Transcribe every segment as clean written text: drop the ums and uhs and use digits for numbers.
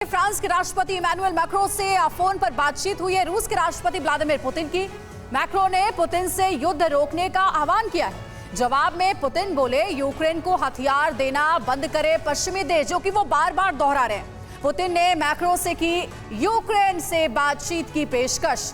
France के राष्ट्रपति Emmanuel Macron से फोन पर बातचीत हुई है रूस के राष्ट्रपति व्लादिमीर पुतिन की। मैक्रों ने पुतिन से युद्ध रोकने का आह्वान किया है। जवाब में पुतिन बोले यूक्रेन को हथियार देना बंद करे पश्चिमी देश, जो कि वो बार बार दोहरा रहे हैं। पुतिन ने मैक्रों से की यूक्रेन से बातचीत की पेशकश।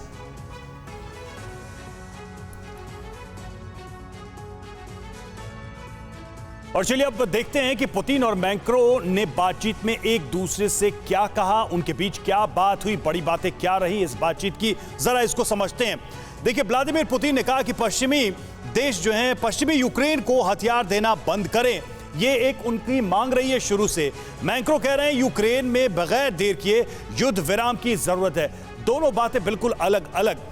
और चलिए अब देखते हैं कि पुतिन और मैक्रों ने बातचीत में एक दूसरे से क्या कहा, उनके बीच क्या बात हुई, बड़ी बातें क्या रही इस बातचीत की, जरा इसको समझते हैं। देखिए, व्लादिमीर पुतिन ने कहा कि पश्चिमी देश जो हैं, पश्चिमी यूक्रेन को हथियार देना बंद करें, ये एक उनकी मांग रही है शुरू से। मैक्रों कह रहे हैं यूक्रेन में बगैर देर किए युद्ध विराम की जरूरत है। दोनों बातें बिल्कुल अलग अलग।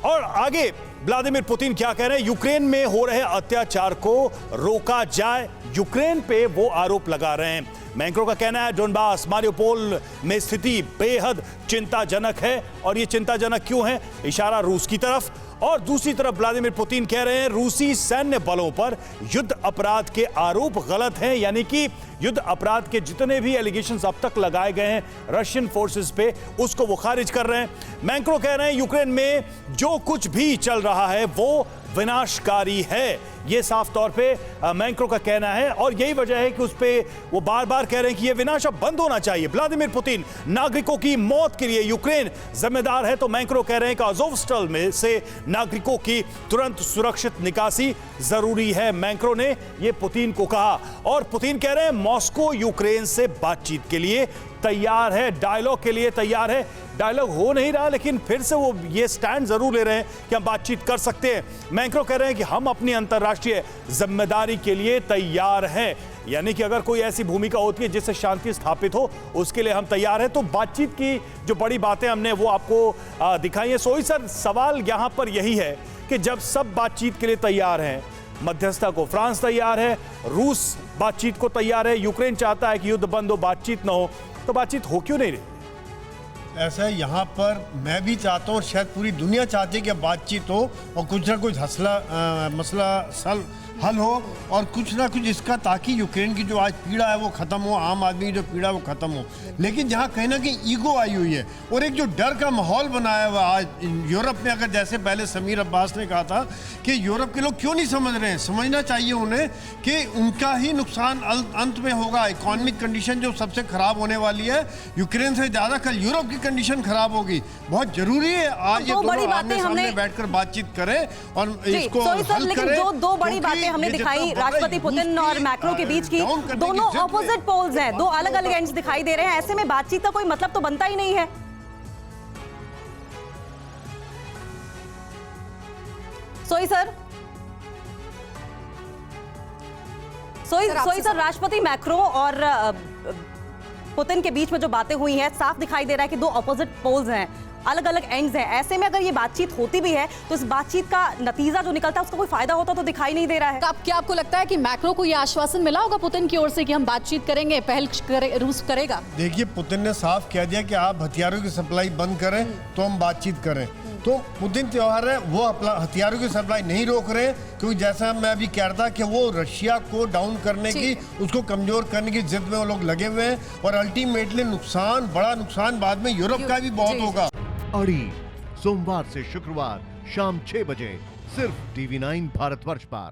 और आगे व्लादिमीर पुतिन क्या कह रहे हैं, यूक्रेन में हो रहे अत्याचार को रोका जाए, यूक्रेन पे वो आरोप लगा रहे हैं। मैक्रों का कहना है डोनबास मारियोपोल में स्थिति बेहद चिंताजनक है। और ये चिंताजनक क्यों है, इशारा रूस की तरफ। और दूसरी तरफ व्लादिमीर पुतिन कह रहे हैं रूसी सैन्य बलों पर युद्ध अपराध के आरोप गलत हैं, यानी कि युद्ध अपराध के जितने भी एलिगेशंस अब तक लगाए गए हैं रशियन फोर्सेस पे, उसको वो खारिज कर रहे हैं। मैक्रों कह रहे हैं यूक्रेन में जो कुछ भी चल रहा है वो विनाशकारी है, ये साफ तौर पे मैक्रों का कहना है। और यही वजह है कि उस पे वो बार बार कह रहे हैं कि ये विनाश अब बंद होना चाहिए। व्लादिमीर पुतिन नागरिकों की मौत के लिए यूक्रेन जिम्मेदार है, तो मैक्रों कह रहे हैं कि अज़ोवस्टल में से नागरिकों की तुरंत सुरक्षित निकासी जरूरी है। मैक्रों ने ये पुतिन को कहा। और पुतिन कह रहे हैं मॉस्को यूक्रेन से बातचीत के लिए तैयार है, डायलॉग के लिए तैयार है। डायलॉग हो नहीं रहा, लेकिन फिर से वो ये स्टैंड जरूर ले रहे हैं कि हम बातचीत कर सकते हैं। मैक्रों कह रहे हैं कि हम अपनी अंतर्राष्ट्रीय जिम्मेदारी के लिए तैयार हैं, यानी कि अगर कोई ऐसी भूमिका होती है जिससे शांति स्थापित हो, उसके लिए हम तैयार हैं। तो बातचीत की जो बड़ी बातें हमने वो आपको दिखाई है। सोई सर, सवाल यहां पर यही है कि जब सब बातचीत के लिए तैयार हैं, मध्यस्थता को फ्रांस तैयार है, रूस बातचीत को तैयार है, यूक्रेन चाहता है कि युद्ध बंद हो, बातचीत ना हो, तो बातचीत हो क्यों नहीं रही? ऐसा यहाँ पर मैं भी चाहता हूँ, शायद पूरी दुनिया चाहती है कि बातचीत हो और कुछ ना कुछ मसला हल हो और कुछ ना कुछ इसका, ताकि यूक्रेन की जो आज पीड़ा है वो खत्म हो, आम आदमी की जो पीड़ा है वो खत्म हो। लेकिन जहाँ कहीं ना कहीं ईगो आई हुई है और एक जो डर का माहौल बनाया हुआ आज यूरोप में, अगर जैसे पहले समीर अब्बास ने कहा था कि यूरोप के लोग क्यों नहीं समझ रहे हैं, समझना चाहिए उन्हें कि उनका ही नुकसान अंत में होगा। इकोनॉमिक कंडीशन जो सबसे खराब होने वाली है यूक्रेन से ज़्यादा, कल यूरोप की कंडीशन खराब होगी। बहुत जरूरी है आज ये दोनों आमने सामने बैठकर बातचीत करें और इसको हल करें। दो बड़ी बातें हमने दिखाई राष्ट्रपति पुतिन और मैक्रों के बीच की, दोनों ऑपोजिट पोल्स हैं, दो अलग अलग एंड्स दिखाई दे रहे हैं। ऐसे में बातचीत का कोई मतलब तो बनता ही नहीं है। सोई सर, राष्ट्रपति मैक्रों और पुतिन के बीच में जो बातें हुई हैं, साफ दिखाई दे रहा है कि दो ऑपोजिट पोल्स हैं, अलग अलग एंड्स हैं। ऐसे में अगर ये बातचीत होती भी है तो इस बातचीत का नतीजा जो निकलता है उसका कोई फायदा होता तो दिखाई नहीं दे रहा है। क्या आपको लगता है कि मैक्रों को ये आश्वासन मिला होगा पुतिन की ओर से कि हम बातचीत करेंगे, पहल रूस करेगा? देखिए, पुतिन ने साफ कह दिया कि आप हथियारों की सप्लाई बंद करें तो हम बातचीत करें। तो पुतिन त्योहार है, वो हथियारों की सप्लाई नहीं रोक रहे, क्योंकि जैसा मैं अभी कह रहा था कि वो रशिया को डाउन करने की, उसको कमजोर करने की जिद में वो लोग लगे हुए हैं। और अल्टीमेटली नुकसान, बड़ा नुकसान बाद में यूरोप का भी बहुत होगा। अड़ी सोमवार से शुक्रवार शाम 6 बजे सिर्फ TV9 भारतवर्ष पर।